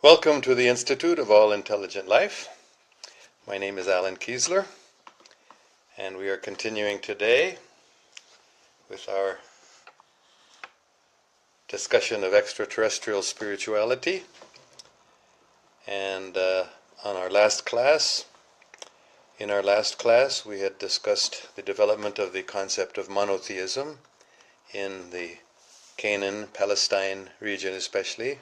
Welcome to the Institute of All Intelligent Life. My name is Allan Keislar, and we are continuing today with our discussion of extraterrestrial spirituality. And in our last class, we had discussed the development of the concept of monotheism in the Canaan, Palestine region especially,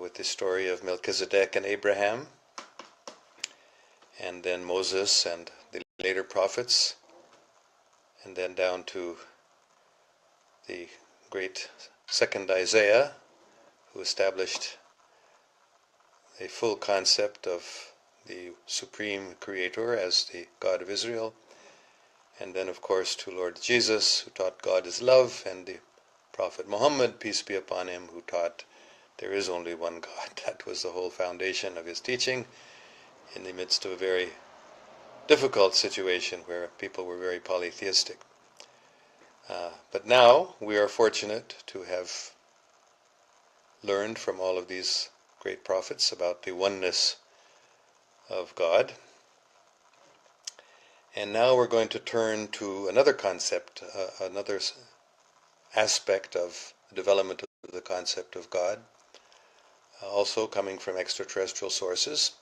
with the story of Melchizedek and Abraham, and then Moses and the later prophets, and then down to the great second Isaiah, who established a full concept of the supreme creator as the God of Israel, and then of course to Lord Jesus, who taught God is love, and the Prophet Muhammad, peace be upon him, who taught there is only one God. That was the whole foundation of his teaching in the midst of a very difficult situation where people were very polytheistic. But now we are fortunate to have learned from all of these great prophets about the oneness of God. And now we're going to turn to another concept, another aspect of the development of the concept of God, also coming from extraterrestrial sources,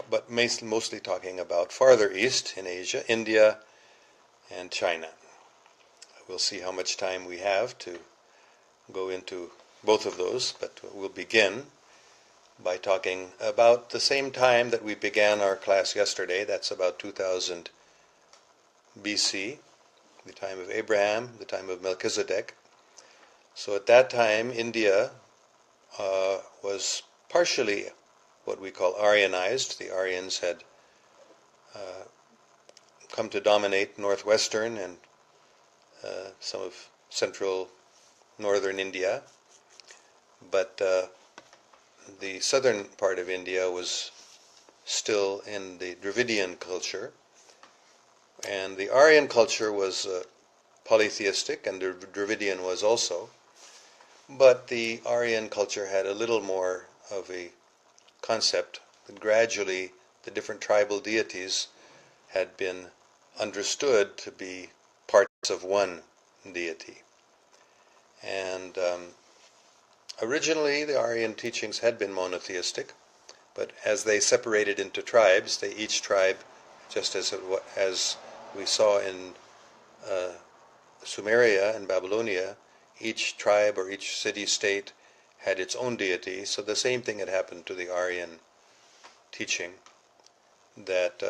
but mostly talking about farther east in Asia, India, and China. We'll see how much time we have to go into both of those, but we'll begin by talking about the same time that we began our class yesterday. That's about 2000 BC, the time of Abraham, the time of Melchizedek. So at that time, India was partially what we call Aryanized. The Aryans had come to dominate northwestern and some of central northern India, but the southern part of India was still in the Dravidian culture, and the Aryan culture was polytheistic, and the Dravidian was also, but the Aryan culture had a little more of a concept that gradually the different tribal deities had been understood to be parts of one deity. And originally the Aryan teachings had been monotheistic, but as they separated into tribes, each tribe, just as we saw in Sumeria and Babylonia, each tribe or each city-state had its own deity. So the same thing had happened to the Aryan teaching, that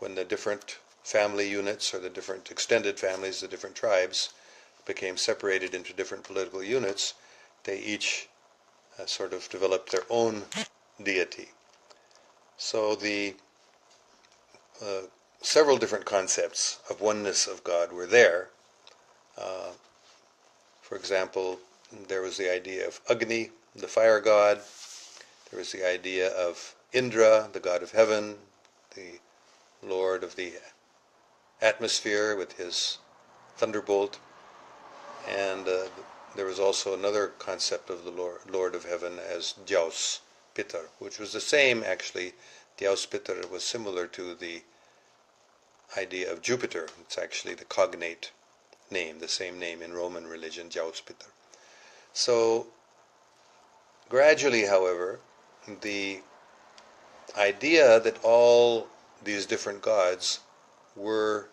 when the different family units or the different extended families, the different tribes, became separated into different political units, they each sort of developed their own deity. So the several different concepts of oneness of God were there. For example, there was the idea of Agni, the fire god. There was the idea of Indra, the god of heaven, the lord of the atmosphere with his thunderbolt. And there was also another concept of the Lord of Heaven as Dyaus Pitar, which was the same actually. Dyaus Pitar was similar to the idea of Jupiter. It's actually the cognate name, the same name in Roman religion, Dyaus Pitar. So gradually, however, the idea that all these different gods were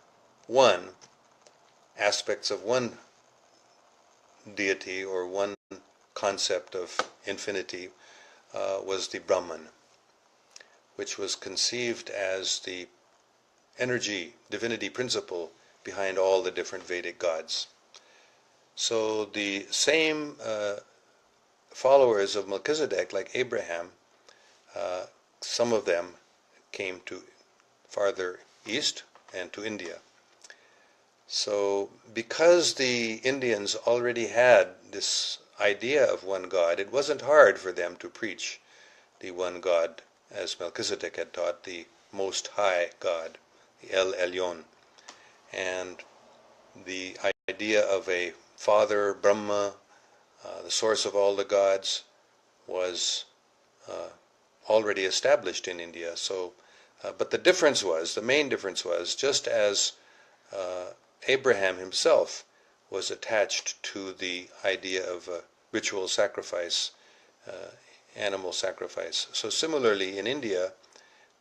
one, aspects of one deity or one concept of infinity, was the Brahman, which was conceived as the energy, divinity principle behind all the different Vedic gods. So the same followers of Melchizedek, like Abraham, some of them came to farther east and to India. So because the Indians already had this idea of one God, it wasn't hard for them to preach the one God, as Melchizedek had taught, the Most High God, the El Elyon. And the idea of a Father, Brahma, The source of all the gods was already established in India. So, but the main difference was, just as Abraham himself was attached to the idea of ritual sacrifice, animal sacrifice. So similarly, in India,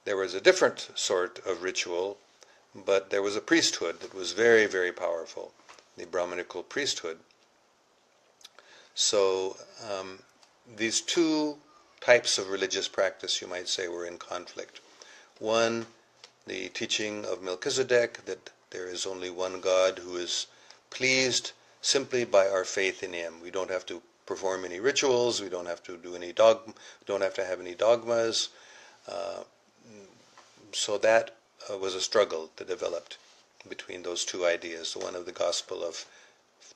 there was a different sort of ritual, but there was a priesthood that was very, very powerful, the Brahminical priesthood. So these two types of religious practice, you might say, were in conflict. One, the teaching of Melchizedek, that there is only one God who is pleased simply by our faith in Him. We don't have to perform any rituals. We don't have to do any don't have to have any dogmas. So that was a struggle that developed between those two ideas. The one of the gospel of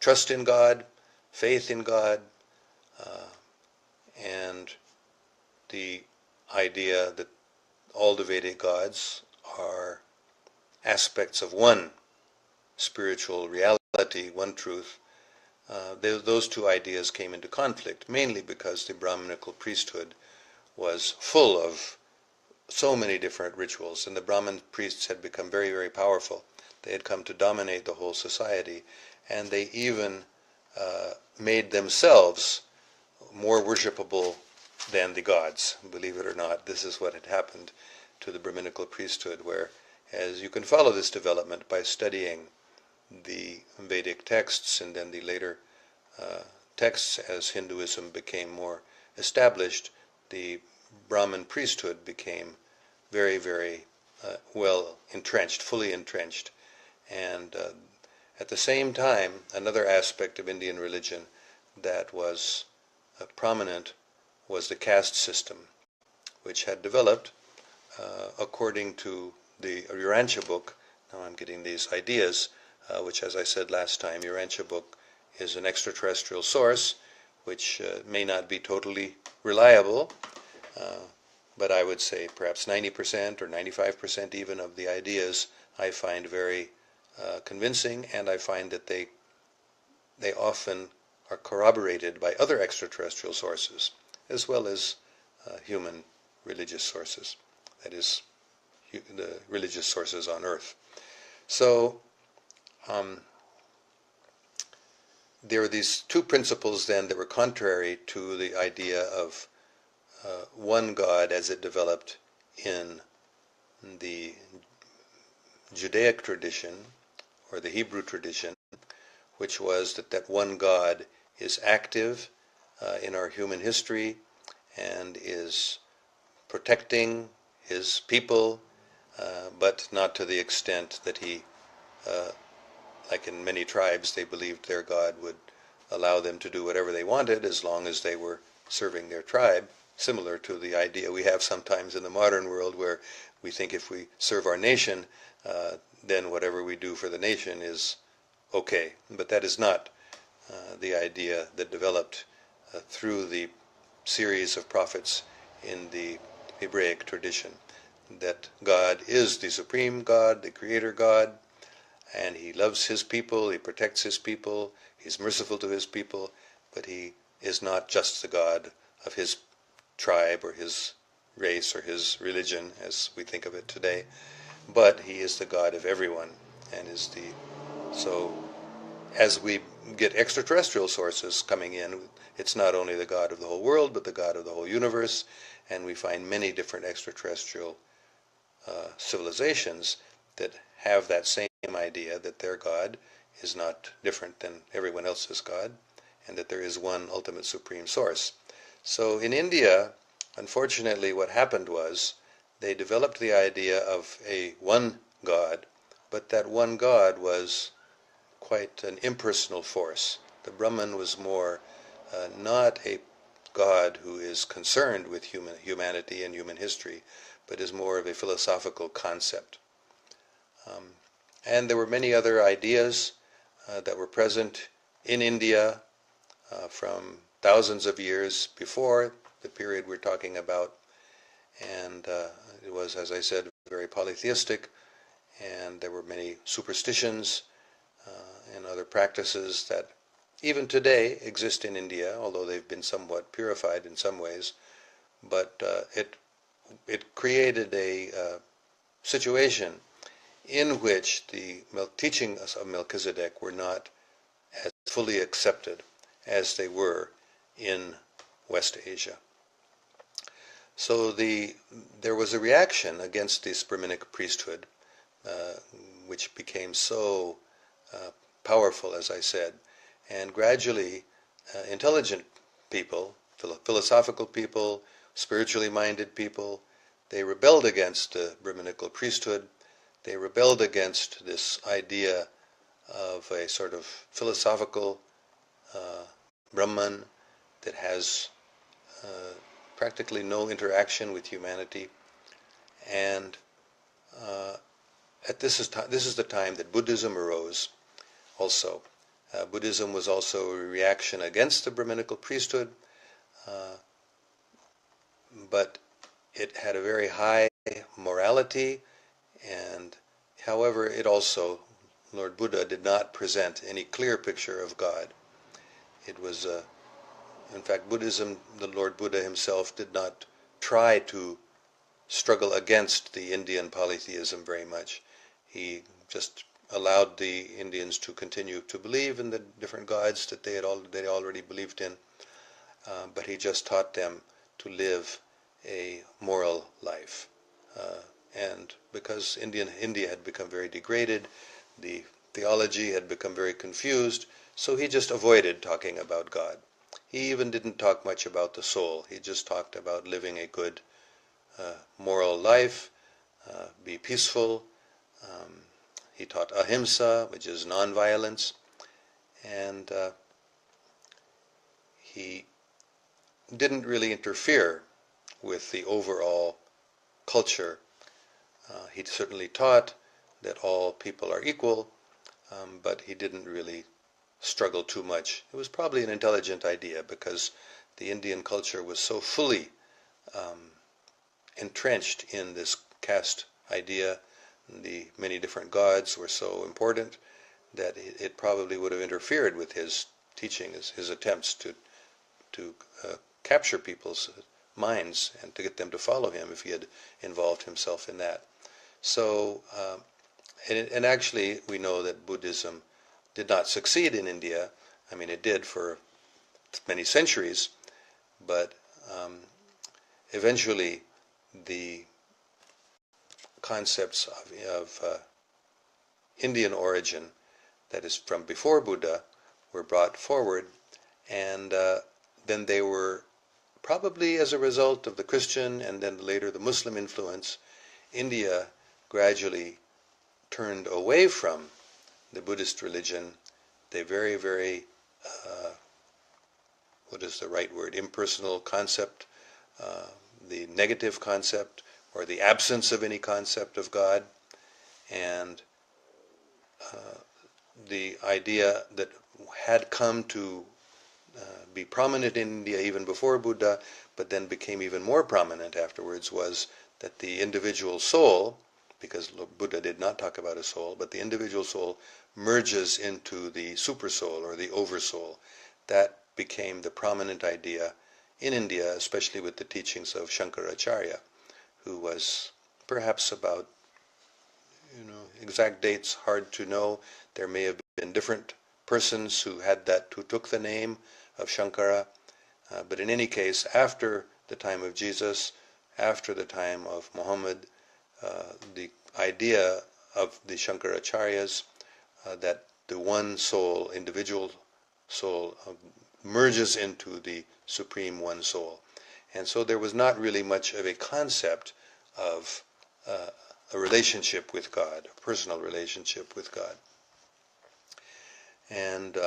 trust in God, faith in God, and the idea that all the Vedic gods are aspects of one spiritual reality, one truth. Those two ideas came into conflict, mainly because the Brahminical priesthood was full of so many different rituals, and the Brahmin priests had become very, very powerful. They had come to dominate the whole society, and they even made themselves more worshipable than the gods. Believe it or not, this is what had happened to the Brahminical priesthood, where, as you can follow this development by studying the Vedic texts and then the later texts as Hinduism became more established, the Brahmin priesthood became very, very well entrenched, fully entrenched. And at the same time, another aspect of Indian religion that was prominent was the caste system, which had developed according to the Urantia book. Now I'm getting these ideas, which, as I said last time, Urantia book is an extraterrestrial source, which may not be totally reliable, but I would say perhaps 90% or 95% even of the ideas I find very convincing, and I find that they often are corroborated by other extraterrestrial sources, as well as human religious sources, that is, the religious sources on Earth. So there are these two principles then that were contrary to the idea of one God as it developed in the Judaic tradition or the Hebrew tradition, which was that one God is active in our human history and is protecting His people, but not to the extent that He, like in many tribes, they believed their God would allow them to do whatever they wanted as long as they were serving their tribe, similar to the idea we have sometimes in the modern world where we think if we serve our nation, then whatever we do for the nation is okay. But that is not the idea that developed through the series of prophets in the Hebraic tradition, that God is the supreme God, the creator God, and He loves His people, He protects His people, He's merciful to His people, but He is not just the God of His tribe or His race or His religion as we think of it today, but He is the God of everyone, and is the, so as we get extraterrestrial sources coming in, it's not only the God of the whole world, but the God of the whole universe, and we find many different extraterrestrial civilizations that have that same idea that their God is not different than everyone else's God, and that there is one ultimate supreme source. So in India, unfortunately, what happened was they developed the idea of a one God, but that one God was quite an impersonal force. The Brahman was more not a God who is concerned with humanity and human history, but is more of a philosophical concept. And there were many other ideas that were present in India from thousands of years before the period we're talking about, and it was, as I said, very polytheistic, and there were many superstitions and other practices that even today exist in India, although they've been somewhat purified in some ways. But it created a situation in which the teachings of Melchizedek were not as fully accepted as they were in West Asia. So there was a reaction against this Brahminic priesthood, which became so powerful, as I said, and gradually intelligent people, philosophical people, spiritually minded people, they rebelled against the Brahminical priesthood. They rebelled against this idea of a sort of philosophical Brahman that has practically no interaction with humanity. And this is the time that Buddhism arose also. Buddhism was also a reaction against the Brahminical priesthood, but it had a very high morality, and however it also, Lord Buddha did not present any clear picture of God. It was, in fact, Buddhism, the Lord Buddha himself did not try to struggle against the Indian polytheism very much. He just allowed the Indians to continue to believe in the different gods that they already believed in, but he just taught them to live a moral life. And because India had become very degraded, the theology had become very confused, so he just avoided talking about God. He even didn't talk much about the soul. He just talked about living a good moral life, be peaceful. He taught ahimsa, which is nonviolence, and he didn't really interfere with the overall culture. He certainly taught that all people are equal, but he didn't really struggle too much. It was probably an intelligent idea because the Indian culture was so fully entrenched in this caste idea. The many different gods were so important that it probably would have interfered with his teaching, his attempts to capture people's minds and to get them to follow him if he had involved himself in that. So, and actually we know that Buddhism did not succeed in India. I mean, it did for many centuries, but eventually the concepts of Indian origin, that is from before Buddha, were brought forward, and then they were probably as a result of the Christian and then later the Muslim influence. India gradually turned away from the Buddhist religion, the very, very, what is the right word, impersonal concept, the negative concept, or the absence of any concept of God, and the idea that had come to be prominent in India even before Buddha, but then became even more prominent afterwards, was that the individual soul, because Buddha did not talk about a soul, but the individual soul merges into the supersoul or the oversoul. That became the prominent idea in India, especially with the teachings of Shankaracharya, who was perhaps about, exact dates hard to know. There may have been different persons who took the name of Shankara, but in any case, after the time of Jesus, after the time of Muhammad, the idea of the Shankaracharyas that the one soul, individual soul, merges into the supreme one soul. And so there was not really much of a concept of a relationship with God, a personal relationship with God. And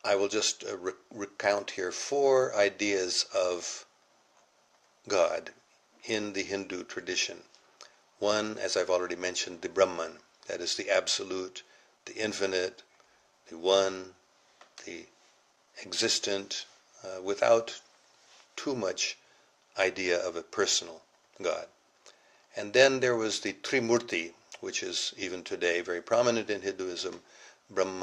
I will just recount here 4 ideas of God in the Hindu tradition. One, as I've already mentioned, the Brahman, that is the absolute, the infinite, the one, the existent, without too much idea of a personal God. And then there was the Trimurti, which is even today very prominent in Hinduism, Brahma,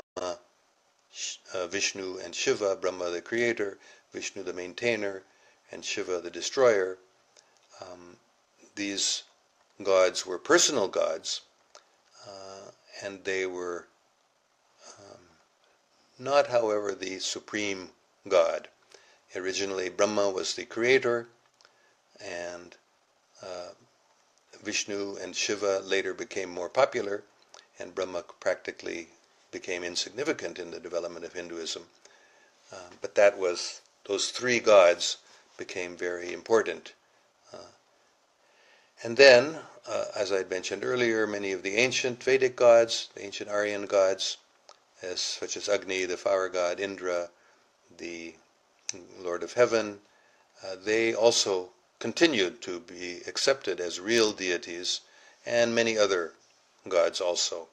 Vishnu and Shiva, Brahma the creator, Vishnu the maintainer, and Shiva the destroyer. These gods were personal gods, and they were not, however, the supreme god. Originally, Brahma was the creator, and Vishnu and Shiva later became more popular, and Brahma practically became insignificant in the development of Hinduism. But those three gods became very important. And then, as I mentioned earlier, many of the ancient Vedic gods, the ancient Aryan gods, such as Agni, the fire god, Indra, the Lord of Heaven, they also continued to be accepted as real deities, and many other gods also.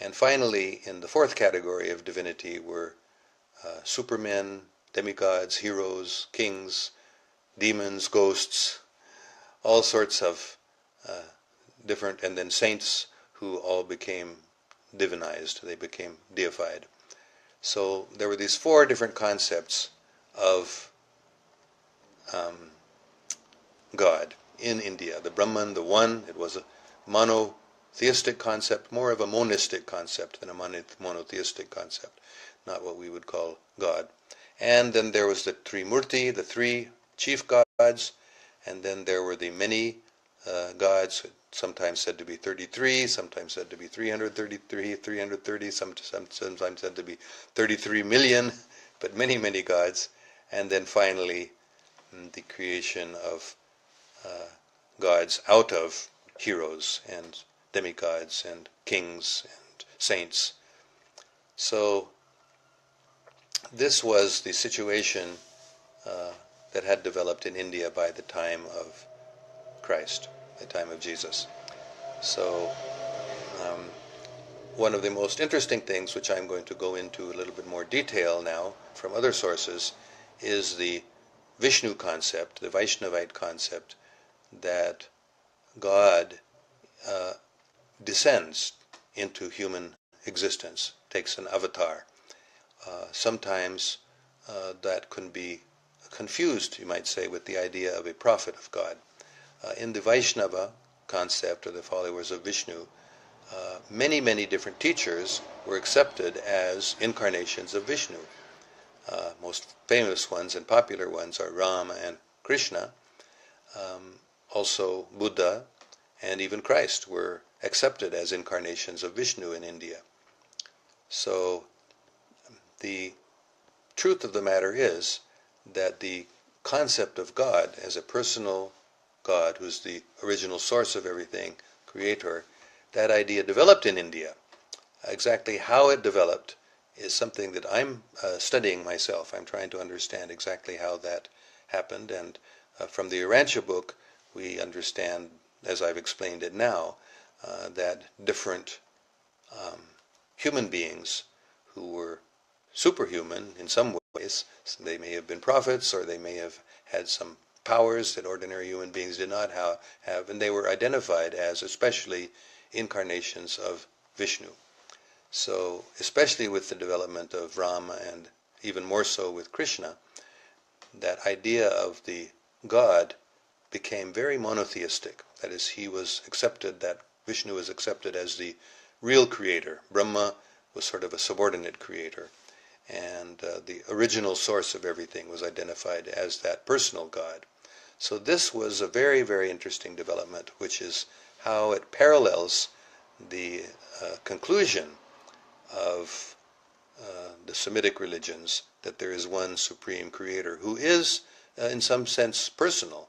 And finally, in the fourth category of divinity were supermen, demigods, heroes, kings, demons, ghosts, all sorts of different, and then saints who all became divinized, they became deified. So there were these four different concepts of God in India. The Brahman, the One, it was a monotheistic concept, more of a monistic concept than a monotheistic concept, not what we would call God. And then there was the Trimurti, the three chief gods, and then there were the many gods, sometimes said to be 33, sometimes said to be 333, 330, sometimes said to be 33 million, but many, many gods. And then finally, the creation of gods out of heroes and demigods and kings and saints. So this was the situation that had developed in India by the time of Christ, the time of Jesus. So one of the most interesting things, which I'm going to go into a little bit more detail now from other sources, is the Vishnu concept, the Vaishnavite concept, that God descends into human existence, takes an avatar. Sometimes that can be confused, you might say, with the idea of a prophet of God. In the Vaishnava concept, or the followers of Vishnu, many, many different teachers were accepted as incarnations of Vishnu. Most famous ones and popular ones are Rama and Krishna. Also Buddha and even Christ were accepted as incarnations of Vishnu in India. So the truth of the matter is that the concept of God as a personal God, who's the original source of everything, creator, that idea developed in India. Exactly how it developed is something that I'm studying myself. I'm trying to understand exactly how that happened, and from the Urantia book we understand, as I've explained it now, that different human beings who were superhuman in some ways, they may have been prophets, or they may have had some powers that ordinary human beings did not have, and they were identified as especially incarnations of Vishnu. So, especially with the development of Rama, and even more so with Krishna, that idea of the God became very monotheistic. That is, he was accepted, that Vishnu was accepted as the real creator. Brahma was sort of a subordinate creator. And the original source of everything was identified as that personal God. So this was a very, very interesting development, which is how it parallels the conclusion of the Semitic religions, that there is one supreme creator who is, in some sense, personal,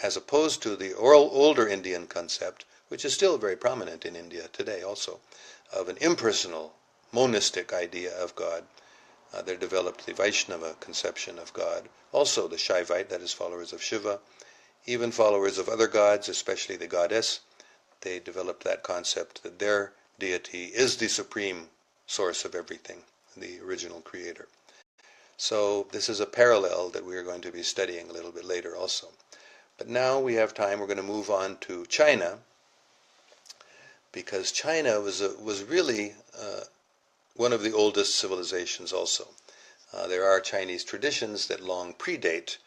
as opposed to the older Indian concept, which is still very prominent in India today also, of an impersonal, monistic idea of God. There developed the Vaishnava conception of God, also the Shaivite, that is, followers of Shiva, even followers of other gods, especially the goddess. They developed that concept that their deity is the supreme source of everything, the original creator. So this is a parallel that we are going to be studying a little bit later also. But now we have time, we're going to move on to China. because China was really one of the oldest civilizations also. There are Chinese traditions that long predate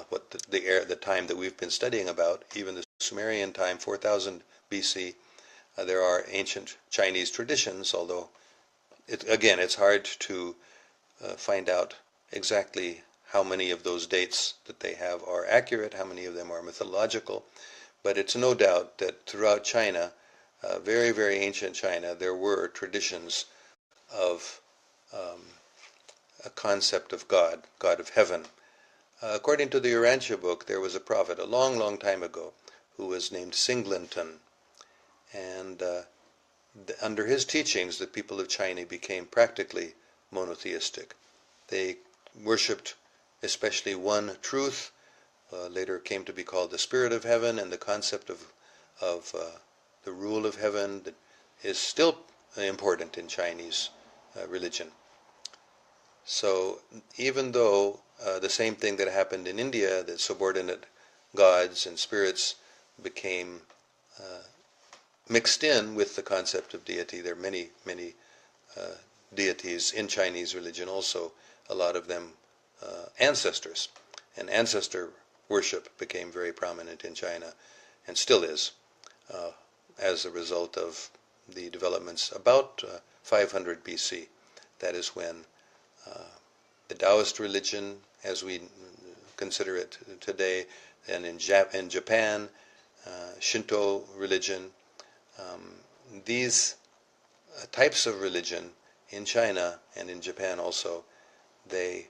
what the time that we've been studying about, even the Sumerian time, 4000 BC. There are ancient Chinese traditions, although it's hard to find out exactly how many of those dates that they have are accurate, how many of them are mythological. But it's no doubt that throughout China, very, very ancient China, there were traditions of a concept of God, God of heaven. According to the Urantia book, there was a prophet a long, long time ago who was named Singleton. And under his teachings, the people of China became practically monotheistic. They worshipped especially one truth, later came to be called the spirit of heaven, and the concept of the rule of heaven that is still important in Chinese religion. So even though the same thing that happened in India, that subordinate gods and spirits became mixed in with the concept of deity, there are many, many deities in Chinese religion also, a lot of them ancestors. And ancestor worship became very prominent in China, and still is, as a result of the developments about 500 BC. That is when the Taoist religion, as we consider it today, and in Japan, Shinto religion, these types of religion in China and in Japan also, they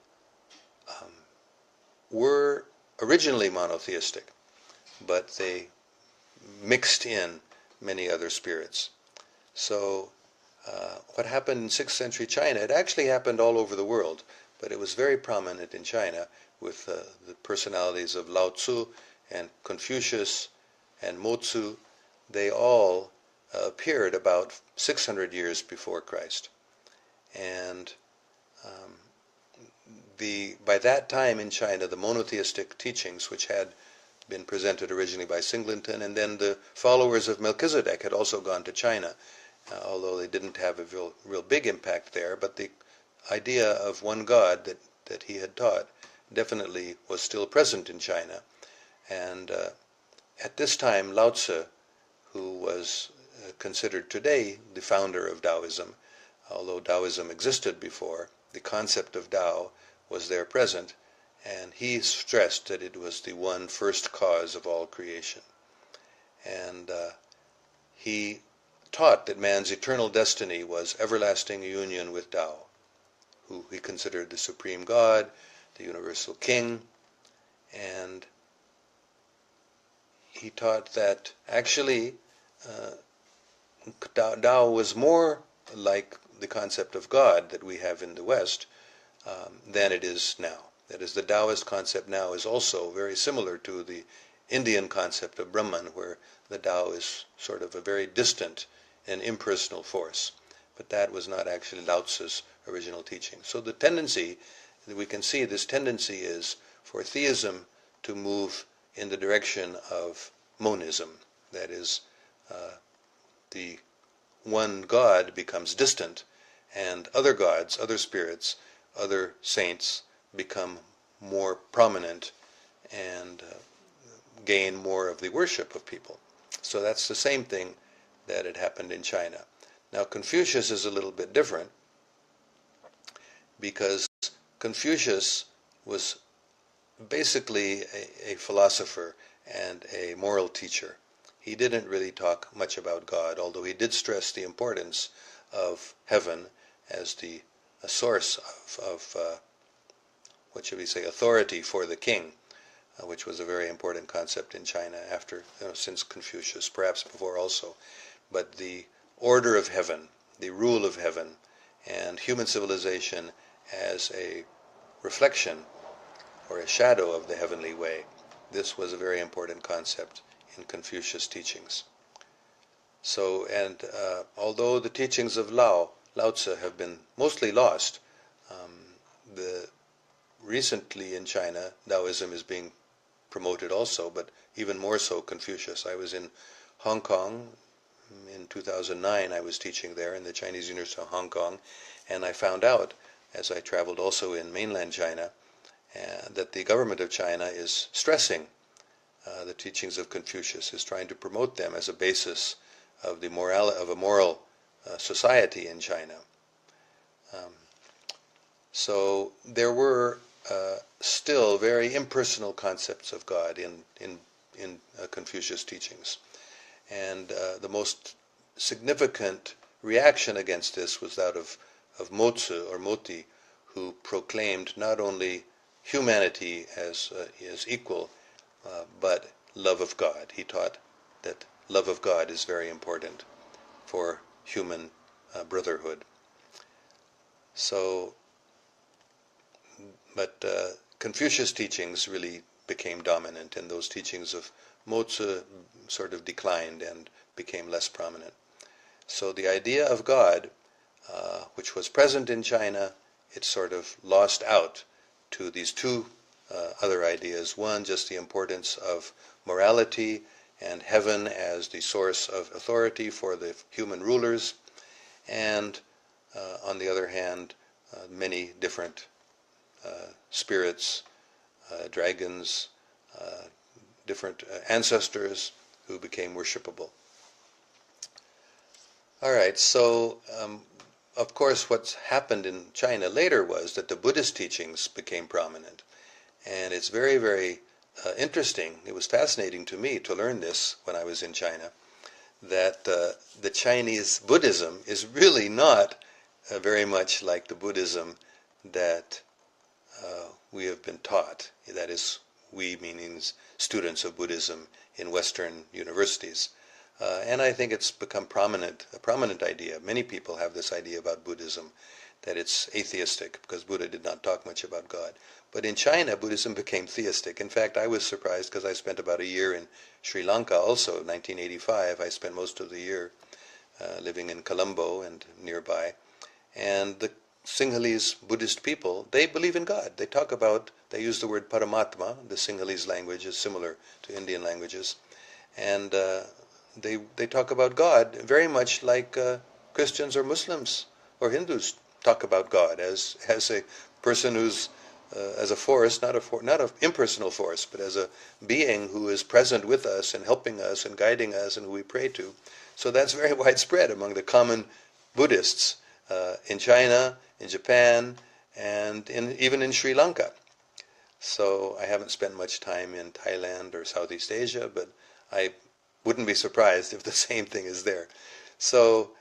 were originally monotheistic, but they mixed in many other spirits. So what happened in 6th century China, it actually happened all over the world, but it was very prominent in China with the personalities of Lao Tzu and Confucius and Mo-Tzu. They all appeared about 600 years before Christ. And by that time in China, the monotheistic teachings, which had been presented originally by Singleton, and then the followers of Melchizedek had also gone to China, although they didn't have a real big impact there, but the idea of one God that he had taught definitely was still present in China. And at this time, Lao Tzu, who was considered today the founder of Taoism, although Taoism existed before, the concept of Tao was there present, and he stressed that it was the one first cause of all creation. And he taught that man's eternal destiny was everlasting union with Tao, who he considered the supreme God, the universal king. And he taught that actually Tao was more like the concept of God that we have in the West than it is now. That is, the Taoist concept now is also very similar to the Indian concept of Brahman, where the Tao is sort of a very distant and impersonal force. But that was not actually Lao Tzu's original teaching. So the tendency, we can see this tendency is for theism to move in the direction of monism. That is, the one God becomes distant, and other gods, other spirits, other saints become more prominent and gain more of the worship of people. So that's the same thing that had happened in China. Now Confucius is a little bit different, because Confucius was basically a philosopher and a moral teacher. He didn't really talk much about God, although he did stress the importance of heaven as the source of what should we say, authority for the king, which was a very important concept in China after, since Confucius, perhaps before also. But the order of heaven, the rule of heaven, and human civilization as a reflection or a shadow of the heavenly way, this was a very important concept in Confucius' teachings. So, and although the teachings of Lao Tzu have been mostly lost, recently in China, Taoism is being promoted also, but even more so Confucius. I was in Hong Kong in 2009 I was teaching there in the Chinese University of Hong Kong, and I found out, as I traveled also in mainland China, that the government of China is stressing the teachings of Confucius, is trying to promote them as a basis of the a moral society in China. So there were still very impersonal concepts of God in Confucius' teachings. And the most significant reaction against this was that of Mozi or Moti, who proclaimed not only humanity as equal, but love of God. He taught that love of God is very important for human brotherhood. So, but Confucius' teachings really became dominant, and those teachings of Mozi sort of declined and became less prominent. So the idea of God, which was present in China, it sort of lost out to these two other ideas. One, just the importance of morality and heaven as the source of authority for the human rulers, and on the other hand, many different spirits, dragons, different ancestors who became worshipable. All right, so of course what's happened in China later was that the Buddhist teachings became prominent. And it's very, very interesting. It was fascinating to me to learn this when I was in China, that the Chinese Buddhism is really not very much like the Buddhism that we have been taught. That is, we meaning students of Buddhism in Western universities. And I think it's become a prominent idea. Many people have this idea about Buddhism, that it's atheistic, because Buddha did not talk much about God. But in China, Buddhism became theistic. In fact, I was surprised because I spent about a year in Sri Lanka also, 1985. I spent most of the year living in Colombo and nearby. And the Sinhalese Buddhist people, they believe in God. They use the word Paramatma. The Sinhalese language is similar to Indian languages. And they talk about God very much like Christians or Muslims or Hindus talk about God as a person who's as a force, not an impersonal force, but as a being who is present with us and helping us and guiding us and who we pray to. So that's very widespread among the common Buddhists in China, in Japan, and even in Sri Lanka. So I haven't spent much time in Thailand or Southeast Asia, but I wouldn't be surprised if the same thing is there. So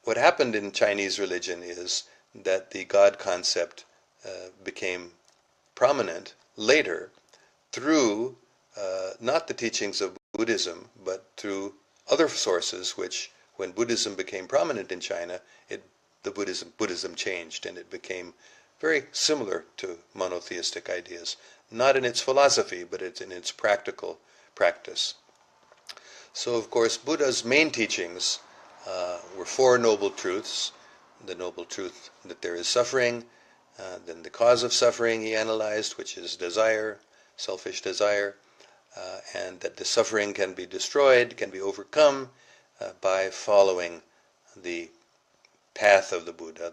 what happened in Chinese religion is that the God concept became prominent later through not the teachings of Buddhism, but through other sources which, when Buddhism became prominent in China, Buddhism changed and it became very similar to monotheistic ideas. Not in its philosophy, but it's in its practical practice. So, of course, Buddha's main teachings were four noble truths. The noble truth that there is suffering, then the cause of suffering he analyzed, which is desire, selfish desire, and that the suffering can be destroyed, can be overcome by following the path of the Buddha.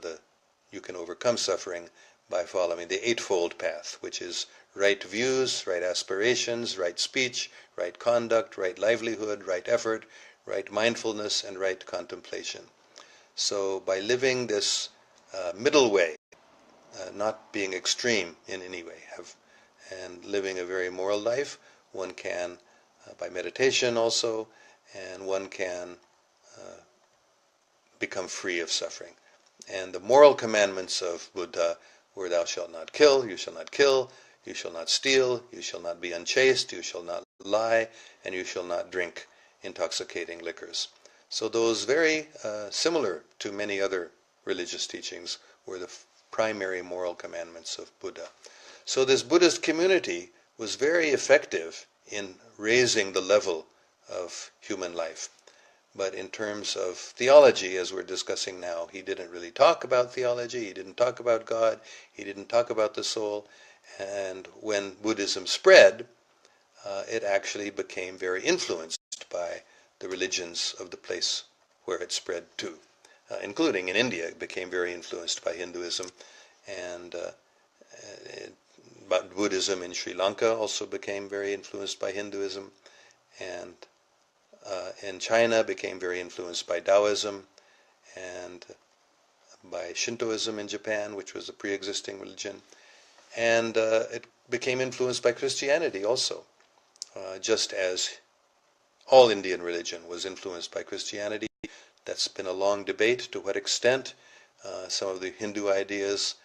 You can overcome suffering by following the Eightfold Path, which is right views, right aspirations, right speech, right conduct, right livelihood, right effort, right mindfulness, and right contemplation. So by living this middle way, not being extreme in any way, and living a very moral life, one can, by meditation also, and one can become free of suffering. And the moral commandments of Buddha were thou shalt not kill, you shall not steal, you shall not be unchaste, you shall not lie, and you shall not drink intoxicating liquors. So those very similar to many other religious teachings were the primary moral commandments of Buddha. So this Buddhist community was very effective in raising the level of human life. But in terms of theology, as we're discussing now, he didn't really talk about theology, he didn't talk about God, he didn't talk about the soul. And when Buddhism spread, it actually became very influenced by the religions of the place where it spread to, including in India. It became very influenced by Hinduism, and Buddhism in Sri Lanka also became very influenced by Hinduism, and in China became very influenced by Taoism, and by Shintoism in Japan, which was a pre-existing religion, and it became influenced by Christianity also, just as all Indian religion was influenced by Christianity. That's been a long debate to what extent some of the Hindu ideas,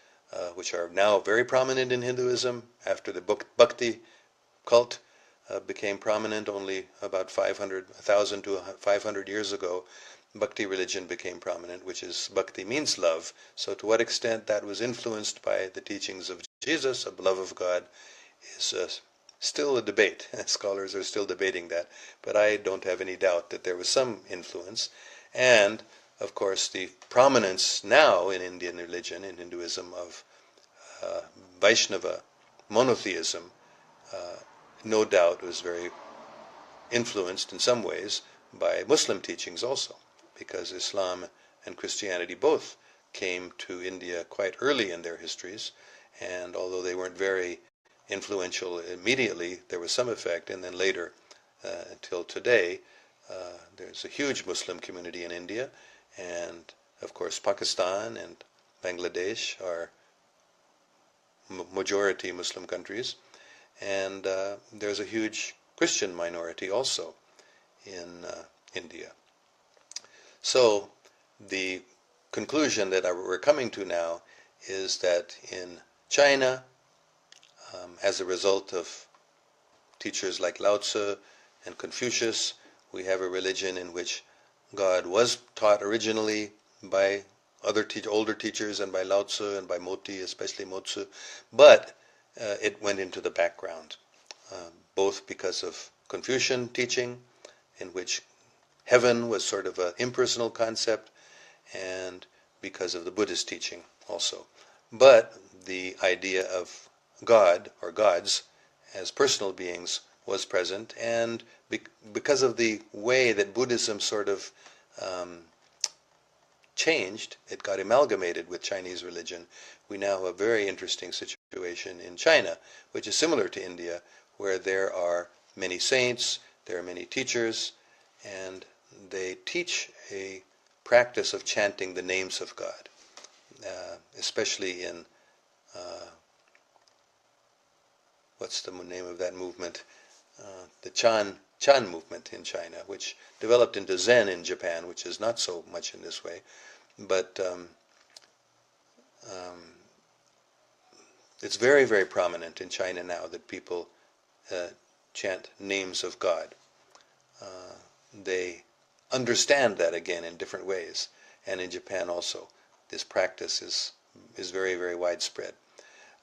which are now very prominent in Hinduism after the Bhakti cult became prominent only about 1,000 to 500 years ago. Bhakti religion became prominent, which is Bhakti means love. So to what extent that was influenced by the teachings of Jesus, of love of God, is still a debate. Scholars are still debating that, but I don't have any doubt that there was some influence. And, of course, the prominence now in Indian religion, in Hinduism, of Vaishnava monotheism, no doubt was very influenced in some ways by Muslim teachings also, because Islam and Christianity both came to India quite early in their histories, and although they weren't very influential immediately, there was some effect, and then later, until today, there's a huge Muslim community in India, and of course Pakistan and Bangladesh are majority Muslim countries, and there's a huge Christian minority also in India. So the conclusion that we're coming to now is that in China, as a result of teachers like Lao Tzu and Confucius, we have a religion in which God was taught originally by older teachers and by Lao Tzu and by Moti, especially Motsu, but it went into the background, both because of Confucian teaching, in which heaven was sort of an impersonal concept, and because of the Buddhist teaching also. But the idea of God or gods as personal beings was present, and because of the way that Buddhism sort of changed, it got amalgamated with Chinese religion. We now have a very interesting situation in China, which is similar to India, where there are many saints, there are many teachers, and they teach a practice of chanting the names of God, especially in, what's the name of that movement? The Chan movement in China, which developed into Zen in Japan, which is not so much in this way, but it's very, very prominent in China now that people chant names of God. They understand that again in different ways, and in Japan also this practice is very, very widespread.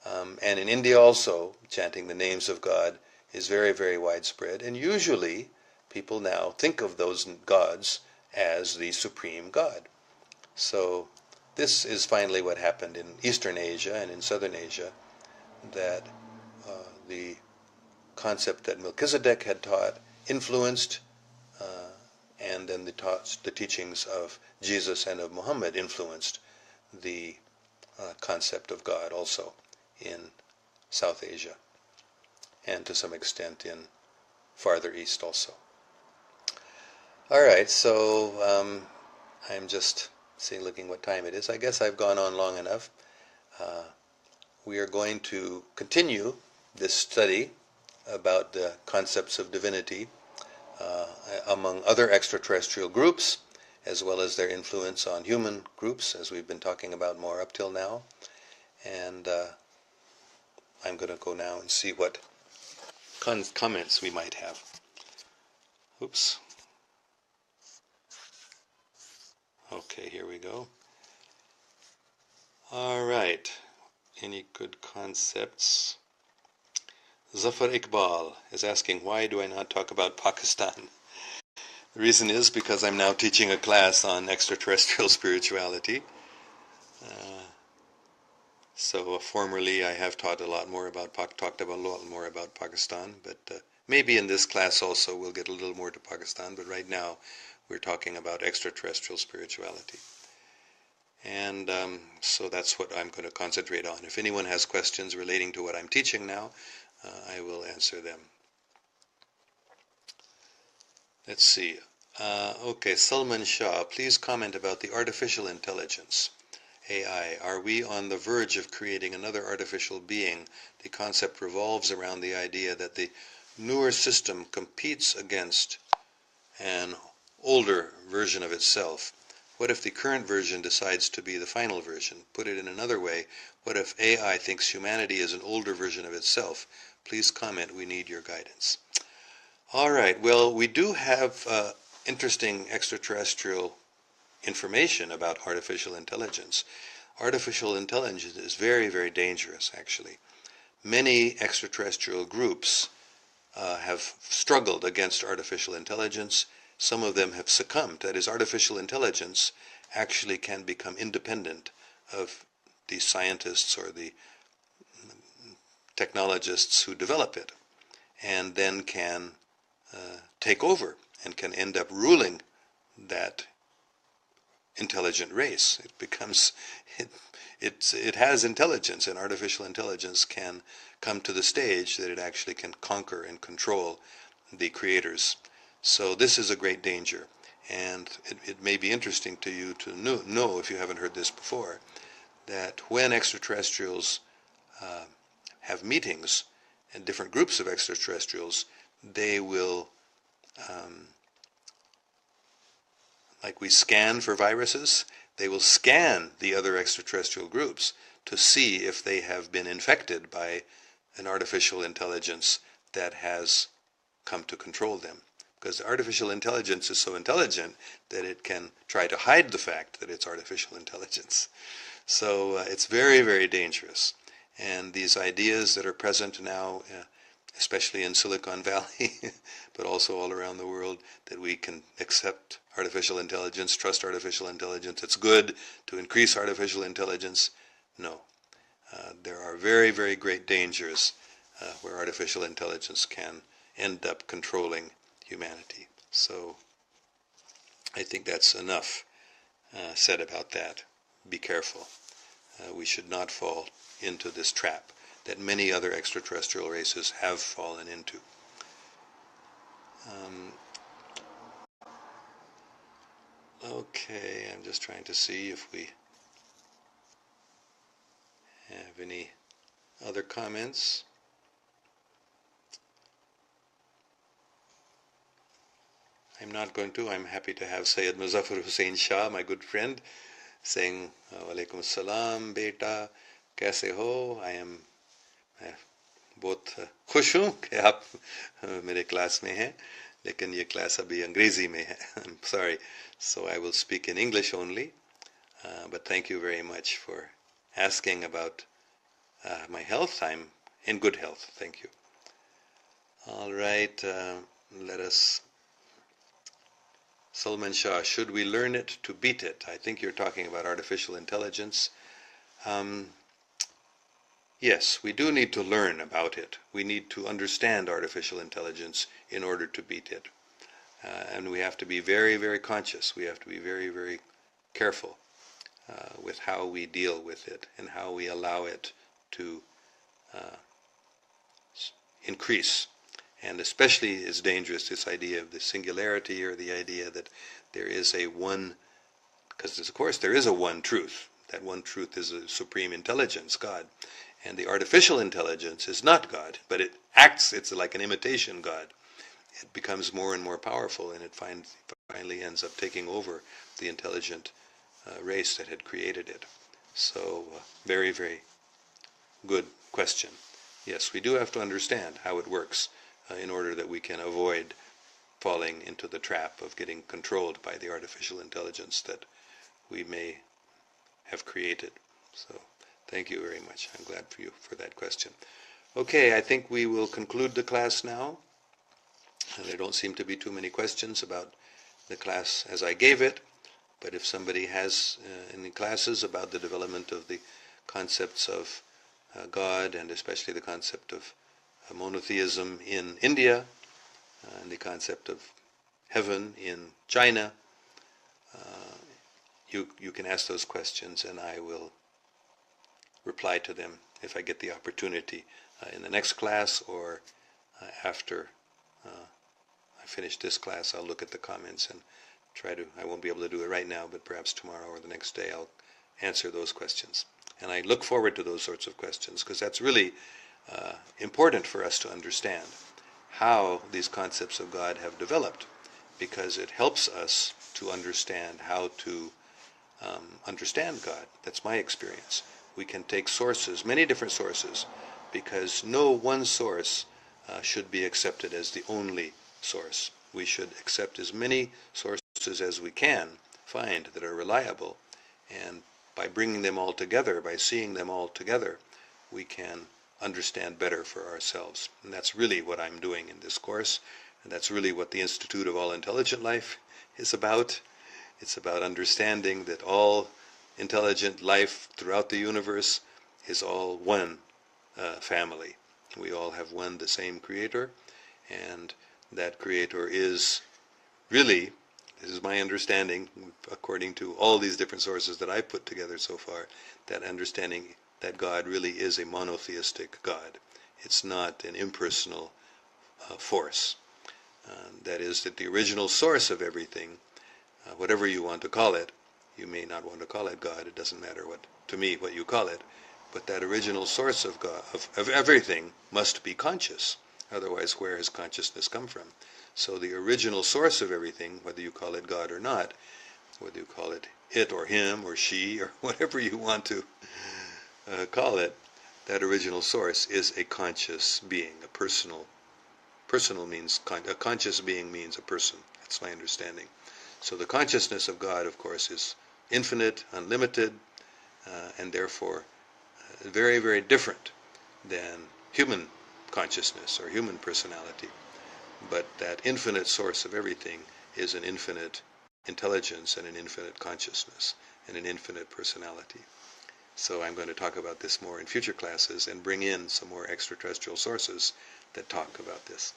And in India also, chanting the names of God is very, very widespread, and usually people now think of those gods as the supreme God. So this is finally what happened in Eastern Asia and in Southern Asia, that the concept that Melchizedek had taught influenced, and then the teachings of Jesus and of Muhammad influenced the concept of God also in South Asia, and to some extent in farther east also. All right, so I'm just looking what time it is. I guess I've gone on long enough. We are going to continue this study about the concepts of divinity among other extraterrestrial groups, as well as their influence on human groups, as we've been talking about more up till now. And I'm going to go now and see what comments we might have. Oops. Okay, here we go. All right. Any good concepts? Zafar Iqbal is asking, why do I not talk about Pakistan? The reason is because I'm now teaching a class on extraterrestrial spirituality. So formerly I have taught a lot more about talked about a lot more about Pakistan, but maybe in this class also we'll get a little more to Pakistan, but right now we're talking about extraterrestrial spirituality. And so that's what I'm going to concentrate on. If anyone has questions relating to what I'm teaching now, I will answer them. Let's see. Okay, Salman Shah, please comment about the artificial intelligence, AI. Are we on the verge of creating another artificial being? The concept revolves around the idea that the newer system competes against an older version of itself. What if the current version decides to be the final version? Put it in another way, what if AI thinks humanity is an older version of itself? Please comment, we need your guidance. All right, well, we do have interesting extraterrestrial information about artificial intelligence. Artificial intelligence is very, very dangerous, actually. Many extraterrestrial groups have struggled against artificial intelligence. Some of them have succumbed. That is, artificial intelligence actually can become independent of the scientists or the technologists who develop it, and then can take over and can end up ruling that intelligent race. It becomes, it has intelligence, and artificial intelligence can come to the stage that it actually can conquer and control the creators. So this is a great danger, and it may be interesting to you to know, if you haven't heard this before, that when extraterrestrials have meetings, and different groups of extraterrestrials, they will, like we scan for viruses, they will scan the other extraterrestrial groups to see if they have been infected by an artificial intelligence that has come to control them. Because artificial intelligence is so intelligent that it can try to hide the fact that it's artificial intelligence. So it's very, very dangerous. And these ideas that are present now, especially in Silicon Valley, but also all around the world, that we can accept artificial intelligence, trust artificial intelligence, it's good to increase artificial intelligence. No. There are very, very great dangers where artificial intelligence can end up controlling humanity. So I think that's enough said about that. Be careful. We should not fall into this trap that many other extraterrestrial races have fallen into. Okay, I'm just trying to see if we have any other comments. I'm not going to. I'm happy to have Sayyid Muzaffar Hussain Shah, my good friend, saying, Walaikum Assalam, beta, kaise ho? I am बहुत खुश हूँ कि आप मेरे class में हैं, लेकिन ये क्लास अभी अंग्रेजी में है. I'm sorry, so I will speak in English only, but thank you very much for asking about my health. I'm in good health, thank you. All right, let us. Salman Shah, should we learn it to beat it? I think you're talking about artificial intelligence. Yes, we do need to learn about it. We need to understand artificial intelligence in order to beat it. And we have to be very, very conscious. We have to be very, very careful with how we deal with it and how we allow it to increase. And especially is dangerous this idea of the singularity, or the idea that there is a one, because of course there is a one truth. That one truth is a supreme intelligence, God. And the artificial intelligence is not God, but it acts, it's like an imitation God. It becomes more and more powerful, and it finally ends up taking over the intelligent race that had created it. So, very, very good question. Yes, we do have to understand how it works in order that we can avoid falling into the trap of getting controlled by the artificial intelligence that we may have created. So, thank you very much. I'm glad for you for that question. Okay, I think we will conclude the class now. There don't seem to be too many questions about the class as I gave it, but if somebody has any classes about the development of the concepts of God, and especially the concept of monotheism in India, and the concept of heaven in China, you can ask those questions and I will reply to them if I get the opportunity in the next class or after I finish this class. I'll look at the comments and I won't be able to do it right now, but perhaps tomorrow or the next day I'll answer those questions. And I look forward to those sorts of questions because that's really important for us to understand how these concepts of God have developed, because it helps us to understand how to understand God. That's my experience. We can take sources, many different sources, because no one source should be accepted as the only source. We should accept as many sources as we can find that are reliable, and by bringing them all together, by seeing them all together, we can understand better for ourselves. And that's really what I'm doing in this course, and that's really what the Institute of All Intelligent Life is about. It's about understanding that all intelligent life throughout the universe is all one family. We all have one, the same creator, and that creator is really, this is my understanding, according to all these different sources that I've put together so far, that understanding that God really is a monotheistic God. It's not an impersonal force. That is, that the original source of everything, whatever you want to call it, you may not want to call it God, it doesn't matter to me what you call it, but that original source of God, of everything, must be conscious. Otherwise, where has consciousness come from? So the original source of everything, whether you call it God or not, whether you call it or him or she or whatever you want to call it, that original source is a conscious being, a personal means, a conscious being means a person. That's my understanding. So the consciousness of God, of course, is infinite, unlimited, and therefore very, very different than human consciousness or human personality. But that infinite source of everything is an infinite intelligence and an infinite consciousness and an infinite personality. So I'm going to talk about this more in future classes and bring in some more extraterrestrial sources that talk about this.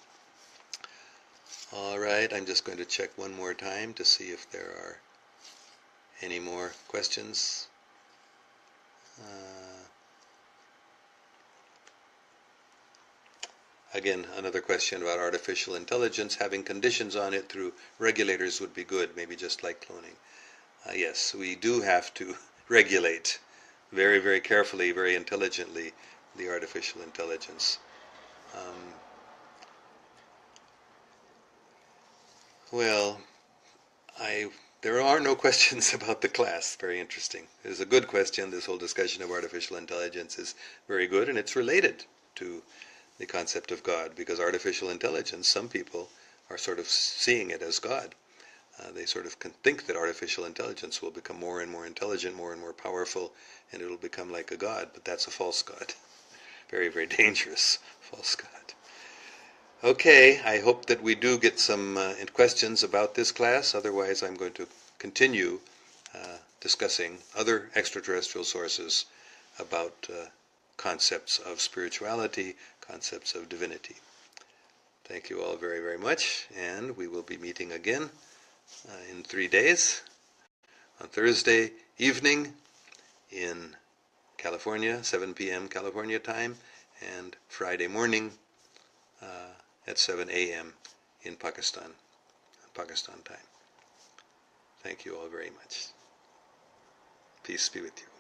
All right, I'm just going to check one more time to see if there are any more questions. Again, another question about artificial intelligence. Having conditions on it through regulators would be good, maybe just like cloning. Yes, we do have to regulate very, very carefully, very intelligently, the artificial intelligence. Well, there are no questions about the class. Very interesting. It is a good question. This whole discussion of artificial intelligence is very good, and it's related to the concept of God, because artificial intelligence, some people are sort of seeing it as God. They sort of can think that artificial intelligence will become more and more intelligent, more and more powerful, and it'll become like a God, but that's a false God. Very, very dangerous false God. Okay, I hope that we do get some questions about this class. Otherwise, I'm going to continue discussing other extraterrestrial sources about concepts of spirituality, concepts of divinity. Thank you all very, very much, and we will be meeting again in 3 days, on Thursday evening in California, 7 p.m. California time, and Friday morning at 7 a.m. in Pakistan time. Thank you all very much. Peace be with you.